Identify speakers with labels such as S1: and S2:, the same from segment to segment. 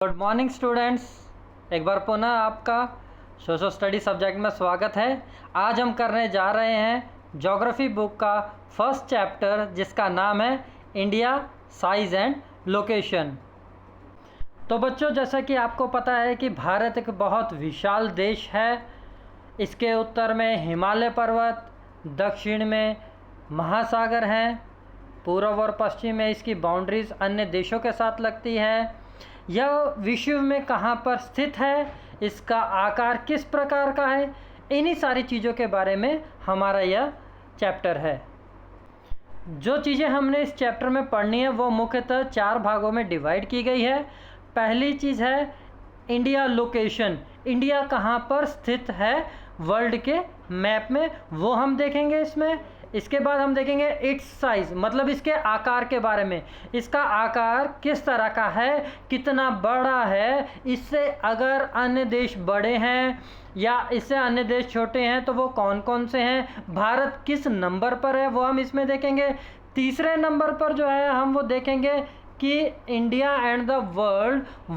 S1: Good morning students, एक बार पुनः आपका सोशल स्टडी सब्जेक्ट में स्वागत है। आज हम करने जा रहे हैं ज्योग्राफी बुक का फर्स्ट चैप्टर जिसका नाम है इंडिया साइज एंड लोकेशन। तो बच्चों, जैसा कि आपको पता है कि भारत एक बहुत विशाल देश है। इसके उत्तर में हिमालय पर्वत, दक्षिण में महासागर हैं, पूर्व और पश्चिम में इसकी बाउंड्रीज अन्य देशों के साथ लगती है। यह विश्व में कहाँ पर स्थित है, इसका आकार किस प्रकार का है, इन्हीं सारी चीज़ों के बारे में हमारा यह चैप्टर है। जो चीज़ें हमने इस चैप्टर में पढ़नी है वो मुख्यतः 4 भागों में डिवाइड की गई है। पहली चीज़ है इंडिया लोकेशन, इंडिया कहाँ पर स्थित है वर्ल्ड के मैप में, वो हम देखेंगे इसमें। इसके बाद हम देखेंगे इट्स साइज़, मतलब इसके आकार के बारे में, इसका आकार किस तरह का है, कितना बड़ा है, इससे अगर अन्य देश बड़े हैं या इससे अन्य देश छोटे हैं तो वो कौन कौन से हैं, भारत किस नंबर पर है वो हम इसमें देखेंगे। तीसरे नंबर पर जो है हम वो देखेंगे कि इंडिया एंड द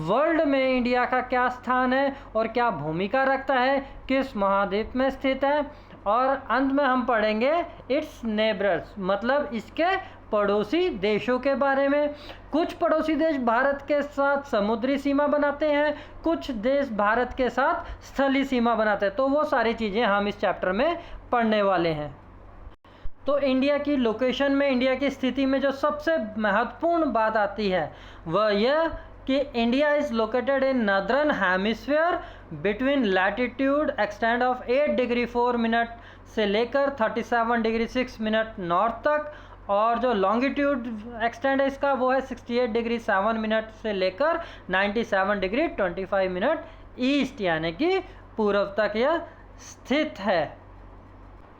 S1: वर्ल्ड में इंडिया का क्या स्थान है और क्या भूमिका रखता है, किस महाद्वीप में स्थित है। और अंत में हम पढ़ेंगे इट्स नेबर्स, मतलब इसके पड़ोसी देशों के बारे में। कुछ पड़ोसी देश भारत के साथ समुद्री सीमा बनाते हैं, कुछ देश भारत के साथ स्थलीय सीमा बनाते हैं। तो वो सारी चीज़ें हम इस चैप्टर में पढ़ने वाले हैं। तो इंडिया की लोकेशन में, इंडिया की स्थिति में जो सबसे महत्वपूर्ण बात आती है वह यह कि India is located in northern hemisphere between latitude extend of 8 degree 4 minute से लेकर 37 डिग्री 6 मिनट नॉर्थ तक, और जो लॉन्गिट्यूड एक्सटेंड है इसका वो है 68 डिग्री 7 मिनट से लेकर 97 डिग्री 25 मिनट ईस्ट, यानी कि पूर्व तक यह स्थित है।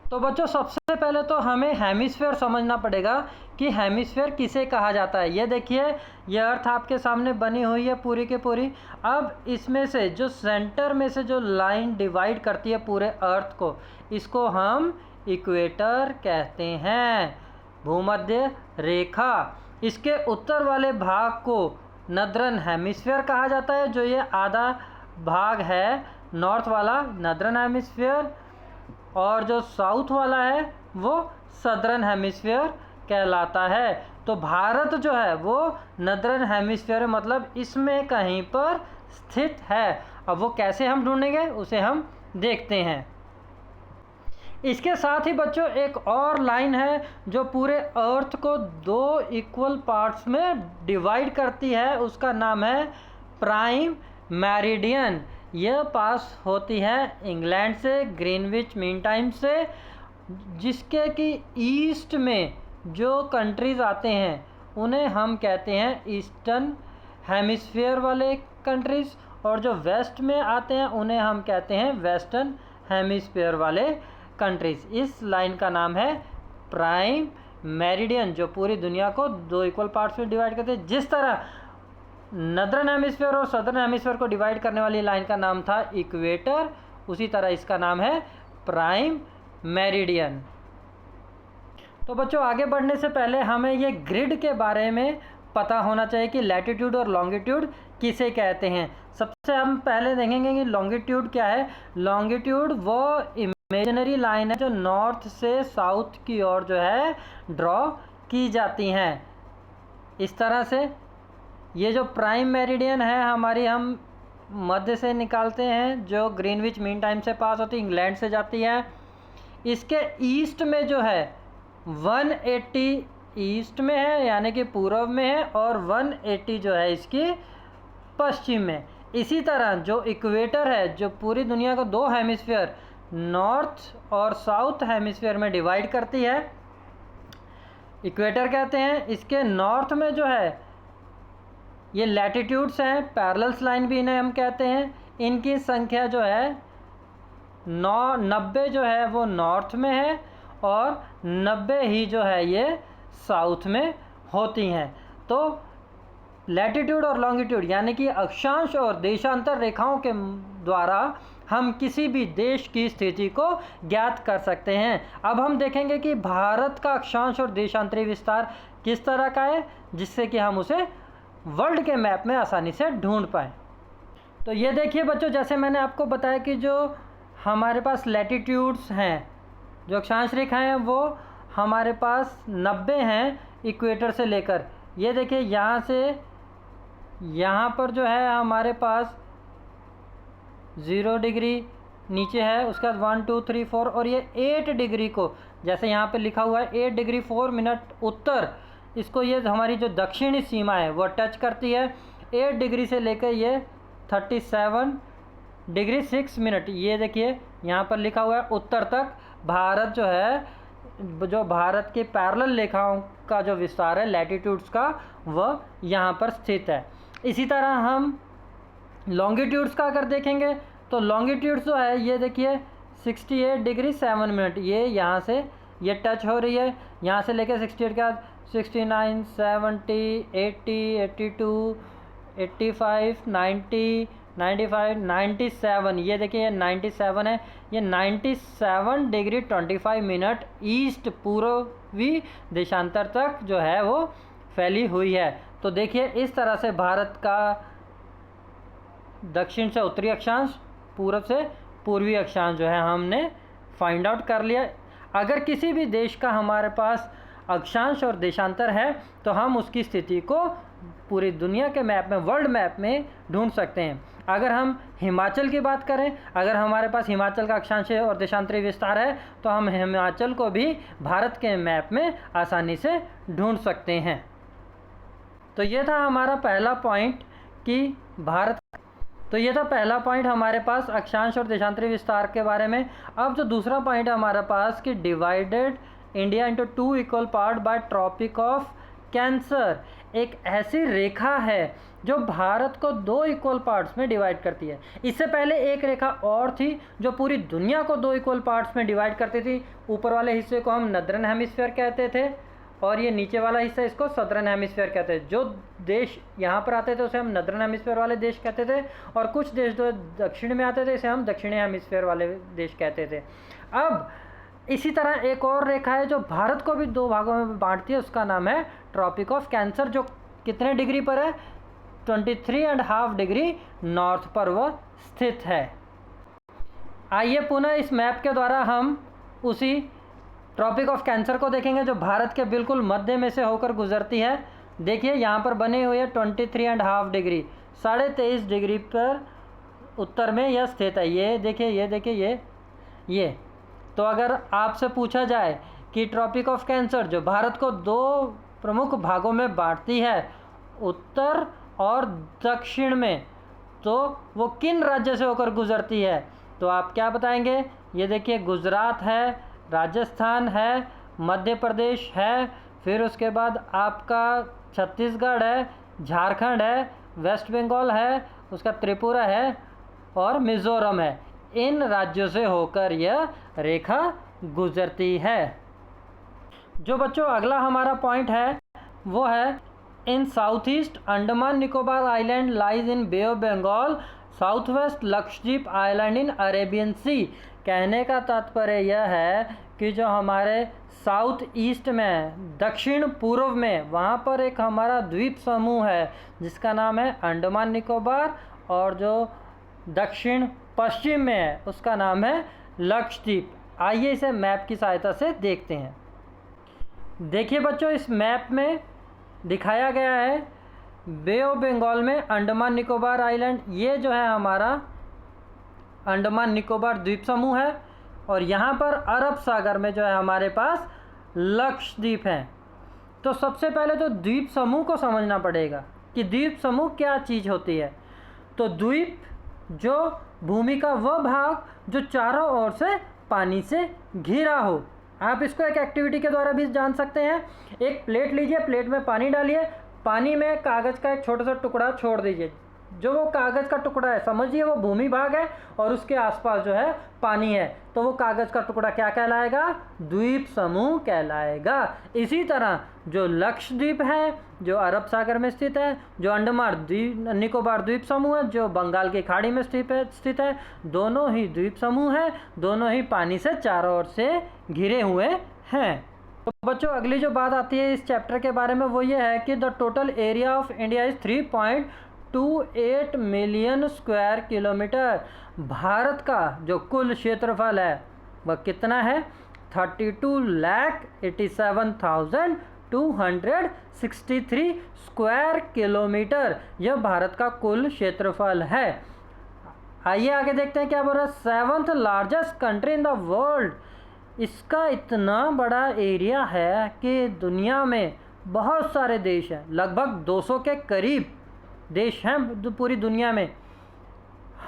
S1: तो बच्चों, सबसे पहले तो हमें हेमिस्फीयर समझना पड़ेगा कि हेमिस्फीयर किसे कहा जाता है। ये देखिए, ये अर्थ आपके सामने बनी हुई है पूरी की पूरी। अब इसमें से जो सेंटर में से जो लाइन डिवाइड करती है पूरे अर्थ को, इसको हम इक्वेटर कहते हैं, भूमध्य रेखा। इसके उत्तर वाले भाग को नॉर्दर्न हेमिस्फीयर कहा जाता है, जो ये आधा भाग है नॉर्थ वाला नॉर्दर्न हेमिस्फीयर, और जो साउथ वाला है वो सदर्न हेमिस्फीयर कहलाता है। तो भारत जो है वो नॉर्दर्न हेमिस्फीयर, मतलब इसमें कहीं पर स्थित है। अब वो कैसे हम ढूंढेंगे उसे हम देखते हैं। इसके साथ ही बच्चों एक और लाइन है जो पूरे अर्थ को 2 इक्वल पार्ट्स में डिवाइड करती है, उसका नाम है प्राइम मेरिडियन। यह पास होती है इंग्लैंड से, ग्रीनविच मीन टाइम से, जिसके कि ईस्ट में जो कंट्रीज़ आते हैं उन्हें हम कहते हैं ईस्टर्न हेमिस्फीयर वाले कंट्रीज़, और जो वेस्ट में आते हैं उन्हें हम कहते हैं वेस्टर्न हेमिस्फीयर वाले कंट्रीज़। इस लाइन का नाम है प्राइम मेरिडियन, जो पूरी दुनिया को 2 इक्वल पार्ट्स में डिवाइड करते हैं। जिस तरह नॉर्दर्न हेमिस्फीयर और सदर्न हेमिस्फीयर को डिवाइड करने वाली लाइन का नाम था इक्वेटर, उसी तरह इसका नाम है प्राइम मेरिडियन। तो बच्चों, आगे बढ़ने से पहले हमें ये ग्रिड के बारे में पता होना चाहिए कि लैटिट्यूड और लॉन्गिट्यूड किसे कहते हैं। सबसे हम पहले देखेंगे कि लॉन्गिट्यूड क्या है। लॉन्गिट्यूड वो इमेजिनरी लाइन है जो नॉर्थ से साउथ की ओर जो है ड्रॉ की जाती हैं। इस तरह से ये जो प्राइम मेरिडियन है हमारी, हम मध्य से निकालते हैं, जो ग्रीनविच मीन टाइम से पास होती है, इंग्लैंड से जाती है। इसके ईस्ट में जो है 180 ईस्ट में है, यानी कि पूर्व में है, और 180 जो है इसकी पश्चिम में। इसी तरह जो इक्वेटर है, जो पूरी दुनिया को 2 हेमिस्फीयर नॉर्थ और साउथ हेमिस्फीयर में डिवाइड करती है, इक्वेटर कहते हैं। इसके नॉर्थ में जो है ये लैटिट्यूड्स हैं, पैरेलल्स लाइन भी इन्हें हम कहते हैं। इनकी संख्या जो है 90 जो है वो नॉर्थ में है, और 90 ही जो है ये साउथ में होती हैं। तो लैटिट्यूड और लॉन्गिट्यूड यानी कि अक्षांश और देशांतर रेखाओं के द्वारा हम किसी भी देश की स्थिति को ज्ञात कर सकते हैं। अब हम देखेंगे कि भारत का अक्षांश और देशांतरी विस्तार किस तरह का है, जिससे कि हम उसे वर्ल्ड के मैप में आसानी से ढूंढ पाएँ। तो ये देखिए बच्चों, जैसे मैंने आपको बताया कि जो हमारे पास लैटिट्यूड्स हैं, जो अक्षांश रेखाएं हैं, वो हमारे पास 90 हैं इक्वेटर से लेकर। ये देखिए यहाँ से यहाँ पर जो है हमारे पास 0 डिग्री नीचे है, उसके बाद 1 2 3 4 और ये 8 डिग्री को, जैसे यहाँ पे लिखा हुआ है 8 डिग्री 4 मिनट उत्तर, इसको ये हमारी जो दक्षिणी सीमा है वो टच करती है। 8 डिग्री से लेकर ये 37 डिग्री 6 मिनट, ये देखिए यहाँ पर लिखा हुआ है उत्तर तक भारत जो है, जो भारत के पैरेलल रेखाओं का जो विस्तार है लैटिट्यूड्स का, वह यहाँ पर स्थित है। इसी तरह हम लॉन्गिट्यूड्स का अगर देखेंगे तो लॉन्गिट्यूड्स जो है ये देखिए 68 डिग्री 7 मिनट, ये यहाँ से ये टच हो रही है, यहाँ से लेकर 68 के बाद 69 70 80 82 85 90 95 97, ये देखिए ये 97 है, ये 97 डिग्री 25 मिनट ईस्ट पूर्वी देशांतर तक जो है वो फैली हुई है। तो देखिए इस तरह से भारत का दक्षिण से उत्तरी अक्षांश, पूर्व से पूर्वी अक्षांश जो है हमने फाइंड आउट कर लिया। अगर किसी भी देश का हमारे पास अक्षांश और देशांतर है तो हम उसकी स्थिति को पूरी दुनिया के मैप में, वर्ल्ड मैप में ढूंढ सकते हैं। अगर हम हिमाचल की बात करें, अगर हमारे पास हिमाचल का अक्षांश और देशांतरी विस्तार है तो हम हिमाचल को भी भारत के मैप में आसानी से ढूंढ सकते हैं। तो ये था हमारा पहला पॉइंट कि ये था पहला पॉइंट हमारे पास अक्षांश और देशांतरी विस्तार के बारे में। अब जो दूसरा पॉइंट है हमारे पास कि divided India into 2 equal part by Tropic of Cancer, एक ऐसी रेखा है जो भारत को 2 इक्वल पार्ट्स में डिवाइड करती है। इससे पहले एक रेखा और थी जो पूरी दुनिया को 2 इक्वल पार्ट्स में डिवाइड करती थी। ऊपर वाले हिस्से को हम नॉर्दर्न हेमिस्फीयर कहते थे और ये नीचे वाला हिस्सा इसको सदर्न हेमिस्फीयर कहते थे। जो देश यहाँ पर आते थे उसे हम नॉर्दर्न हेमिस्फीयर वाले देश कहते थे और कुछ देश जो दक्षिण में आते थे इसे हम दक्षिणी हेमिस्फीयर वाले देश कहते थे। अब इसी तरह एक और रेखा है जो भारत को भी 2 भागों में बांटती है, उसका नाम है ट्रॉपिक ऑफ कैंसर, जो कितने डिग्री पर है, 23.5 डिग्री नॉर्थ पर वह स्थित है। आइए पुनः इस मैप के द्वारा हम उसी ट्रॉपिक ऑफ कैंसर को देखेंगे जो भारत के बिल्कुल मध्य में से होकर गुजरती है। देखिए यहाँ पर बने हुए 23.5 डिग्री, 23.5 डिग्री पर उत्तर में यह स्थित है। ये देखिए ये तो अगर आपसे पूछा जाए कि ट्रॉपिक ऑफ कैंसर जो भारत को 2 प्रमुख भागों में बांटती है, उत्तर और दक्षिण में, तो वो किन राज्य से होकर गुजरती है, तो आप क्या बताएंगे? ये देखिए गुजरात है, राजस्थान है, मध्य प्रदेश है, फिर उसके बाद आपका छत्तीसगढ़ है, झारखंड है, वेस्ट बंगाल है, उसका त्रिपुरा है और मिज़ोरम है। इन राज्यों से होकर यह रेखा गुजरती है। जो बच्चों अगला हमारा पॉइंट है वो है in south east Andaman Nicobar island lies in Bay of Bengal, south west Lakshadweep island in Arabian Sea. कहने का तात्पर्य यह है कि जो हमारे साउथ ईस्ट में, दक्षिण पूर्व में, वहाँ पर एक हमारा द्वीप समूह है जिसका नाम है अंडमान निकोबार, और जो दक्षिण पश्चिम में है उसका नाम है लक्षद्वीप। आइए इसे मैप की सहायता से देखते हैं। देखिए बच्चों, इस मैप में दिखाया गया है बे ऑफ बंगाल में अंडमान निकोबार आइलैंड, ये जो है हमारा अंडमान निकोबार द्वीप समूह है, और यहाँ पर अरब सागर में जो है हमारे पास लक्षद्वीप है। तो सबसे पहले तो द्वीप समूह को समझना पड़ेगा कि द्वीप समूह क्या चीज़ होती है। तो द्वीप जो भूमि का वह भाग जो चारों ओर से पानी से घिरा हो। आप इसको एक एक्टिविटी के द्वारा भी जान सकते हैं। एक प्लेट लीजिए, प्लेट में पानी डालिए, पानी में कागज़ का एक छोटा सा टुकड़ा छोड़ दीजिए। जो वो कागज़ का टुकड़ा है समझिए वो भूमि भाग है और उसके आसपास जो है पानी है, तो वो कागज़ का टुकड़ा क्या कहलाएगा? द्वीप समूह कहलाएगा। इसी तरह जो लक्षद्वीप है जो अरब सागर में स्थित है, जो अंडमान निकोबार द्वीप समूह है जो बंगाल की खाड़ी में स्थित है, दोनों ही द्वीप समूह है, दोनों ही पानी से चारों ओर से घिरे हुए हैं। तो बच्चों अगली जो बात आती है इस चैप्टर के बारे में वो ये है कि the total area of India is 3.28 million square kilometre. Bharat का जो कुल क्षेत्रफल है वह कितना है? 32,87,263 स्क्वायर किलोमीटर, यह भारत का कुल क्षेत्रफल है। आइए आगे देखते हैं क्या बोल रहा है। 7th largest country in the world, इसका इतना बड़ा एरिया है कि दुनिया में बहुत सारे देश हैं, लगभग 200 के करीब देश हैं पूरी दुनिया में।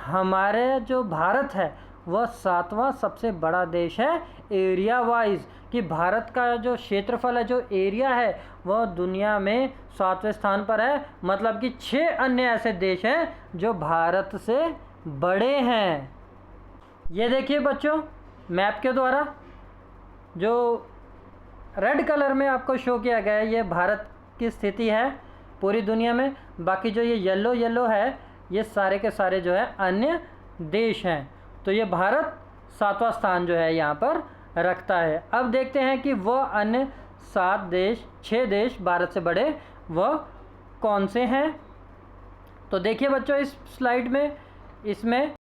S1: हमारे जो भारत है वह 7वां सबसे बड़ा देश है एरिया वाइज, कि भारत का जो क्षेत्रफल है, जो एरिया है, वह दुनिया में 7वें स्थान पर है। मतलब कि 6 अन्य ऐसे देश हैं जो भारत से बड़े हैं। ये देखिए बच्चों मैप के द्वारा जो रेड कलर में आपको शो किया गया है, ये भारत की स्थिति है पूरी दुनिया में। बाकी जो ये येलो है, ये सारे के सारे जो है अन्य देश हैं। तो ये भारत 7वां स्थान जो है यहाँ पर रखता है। अब देखते हैं कि वह अन्य 6 देश भारत से बड़े वह कौन से हैं। तो देखिए बच्चों इस स्लाइड में, इसमें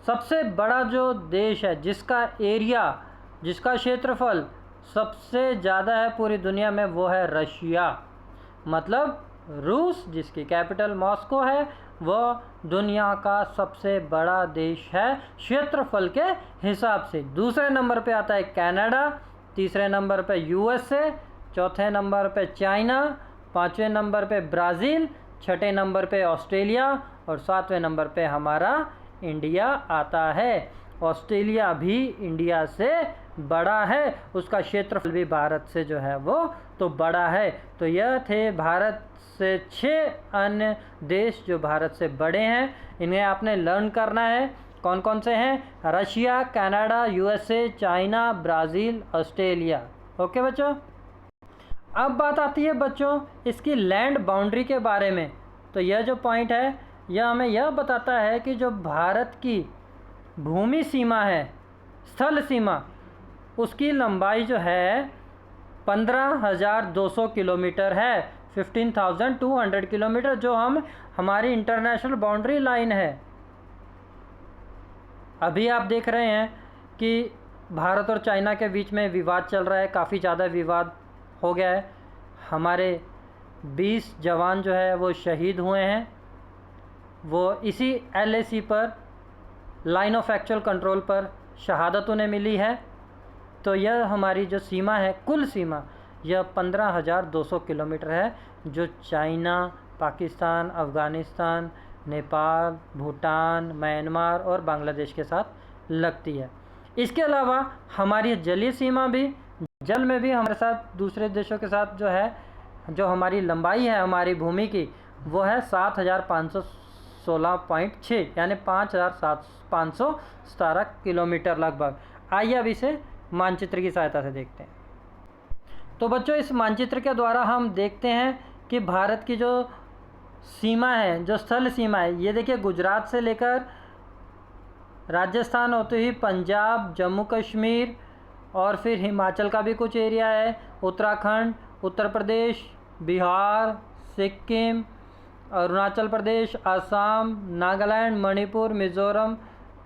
S1: सबसे बड़ा जो देश है, जिसका एरिया, जिसका क्षेत्रफल सबसे ज़्यादा है पूरी दुनिया में, वो है रशिया। मतलब रूस, जिसकी कैपिटल मॉस्को है, वह दुनिया का सबसे बड़ा देश है क्षेत्रफल के हिसाब से। दूसरे नंबर पे आता है कनाडा, तीसरे नंबर पे यूएसए, चौथे नंबर पे चाइना, पाँचवें नंबर पे ब्राज़ील, छठे नंबर पे ऑस्ट्रेलिया और 7वें नंबर पे हमारा इंडिया आता है। ऑस्ट्रेलिया भी इंडिया से बड़ा है, उसका क्षेत्रफल भी भारत से जो है वो तो बड़ा है। तो यह थे भारत से 6 अन्य देश जो भारत से बड़े हैं। इन्हें आपने लर्न करना है। कौन कौन से हैं? Russia, Canada, USA, China, Brazil, Australia. Okay बच्चों। अब बात आती है बच्चों इसकी लैंड बाउंड्री के बारे में। तो यह जो पॉइंट है यह हमें यह बताता है कि जो भारत की भूमि सीमा है, स्थल सीमा, उसकी लंबाई जो है 15,200 किलोमीटर है, 15,200 किलोमीटर, जो हमारी इंटरनेशनल बाउंड्री लाइन है। अभी आप देख रहे हैं कि भारत और चाइना के बीच में विवाद चल रहा है, काफ़ी ज़्यादा विवाद हो गया है। हमारे 20 जवान जो है वो शहीद हुए हैं, वो इसी LAC पर, लाइन ऑफ एक्चुअल कंट्रोल पर शहादत उन्हें मिली है। तो यह हमारी जो सीमा है, कुल सीमा, यह 15,200 किलोमीटर है, जो चाइना, पाकिस्तान, अफ़गानिस्तान, नेपाल, भूटान, म्यांमार और बांग्लादेश के साथ लगती है। इसके अलावा हमारी जलीय सीमा भी, जल में भी हमारे साथ दूसरे देशों के साथ जो है, जो हमारी लंबाई है हमारी भूमि की, वो है 7,516.6 यानी 5,517 किलोमीटर लगभग। आइए अब इसे मानचित्र की सहायता से देखते हैं। तो बच्चों इस मानचित्र के द्वारा हम देखते हैं कि भारत की जो सीमा है, जो स्थल सीमा है, ये देखिए गुजरात से लेकर राजस्थान होते ही पंजाब, जम्मू कश्मीर और फिर हिमाचल का भी कुछ एरिया है, उत्तराखंड, उत्तर प्रदेश, बिहार, सिक्किम, अरुणाचल प्रदेश, असम, नागालैंड, मणिपुर, मिज़ोरम,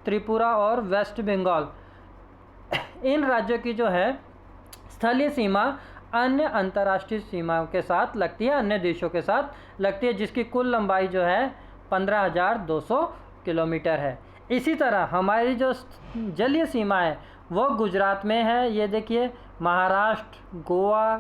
S1: त्रिपुरा और वेस्ट बंगाल। इन राज्यों की जो है स्थलीय सीमा अन्य अंतर्राष्ट्रीय सीमाओं के साथ लगती है, अन्य देशों के साथ लगती है, जिसकी कुल लंबाई जो है 15,200 किलोमीटर है। इसी तरह हमारी जो जलीय सीमा है वो गुजरात में है। ये देखिए महाराष्ट्र, गोवा,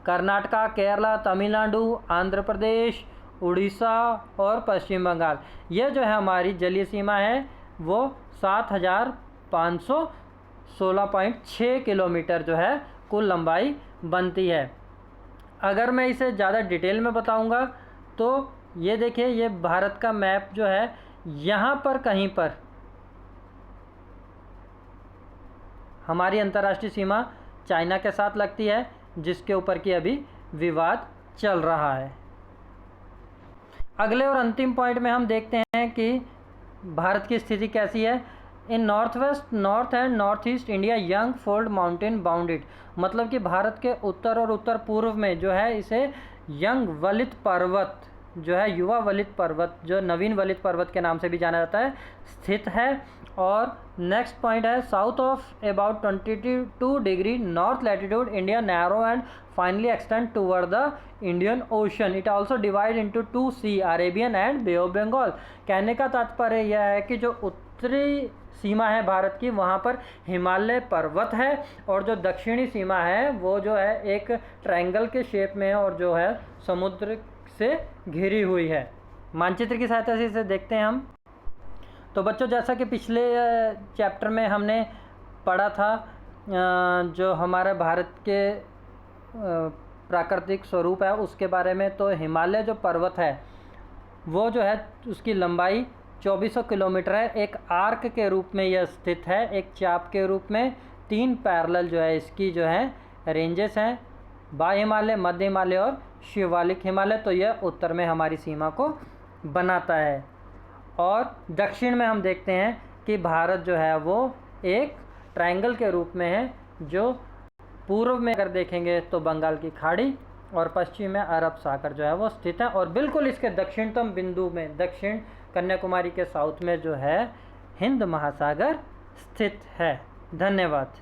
S1: कर्नाटका, केरला, तमिलनाडु, आंध्र प्रदेश, उड़ीसा और पश्चिम बंगाल। यह जो है हमारी जलीय सीमा है वो 7,516.6 किलोमीटर जो है कुल लंबाई बनती है। अगर मैं इसे ज़्यादा डिटेल में बताऊंगा तो ये देखिए, ये भारत का मैप जो है, यहाँ पर कहीं पर हमारी अंतर्राष्ट्रीय सीमा चाइना के साथ लगती है, जिसके ऊपर की अभी विवाद चल रहा है। अगले और अंतिम पॉइंट में हम देखते हैं कि भारत की स्थिति कैसी है। In north west, north and north east India young fold mountain bounded, मतलब कि भारत के उत्तर और उत्तर पूर्व में जो है इसे यंग वलित पर्वत जो है, युवा वलित पर्वत जो नवीन वलित पर्वत के नाम से भी जाना जाता है, स्थित है। और नेक्स्ट पॉइंट है south of about 22 degree north latitude India narrow and finally extend toward the Indian Ocean. It also divide into 2 sea, Arabian and Bay of Bengal. कहने का तात्पर्य यह है कि जो उत्तरी सीमा है भारत की, वहाँ पर हिमालय पर्वत है, और जो दक्षिणी सीमा है वो जो है एक ट्रायंगल के शेप में है और जो है समुद्र से घिरी हुई है। मानचित्र की सहायता से इसे देखते हैं हम। तो बच्चों, जैसा कि पिछले चैप्टर में हमने पढ़ा था, जो हमारे भारत के प्राकृतिक स्वरूप है उसके बारे में, तो हिमालय जो पर्वत है वो जो है उसकी लंबाई 2400 किलोमीटर है। एक आर्क के रूप में यह स्थित है, एक चाप के रूप में। 3 पैरेलल जो है इसकी जो है रेंजेस हैं, बाह्य हिमालय, मध्य हिमालय और शिवालिक हिमालय। तो यह उत्तर में हमारी सीमा को बनाता है। और दक्षिण में हम देखते हैं कि भारत जो है वो एक ट्रायंगल के रूप में है, जो पूर्व में अगर देखेंगे तो बंगाल की खाड़ी और पश्चिम में अरब सागर जो है वो स्थित है, और बिल्कुल इसके दक्षिणतम बिंदु में, दक्षिण कन्याकुमारी के साउथ में जो है हिंद महासागर स्थित है। धन्यवाद।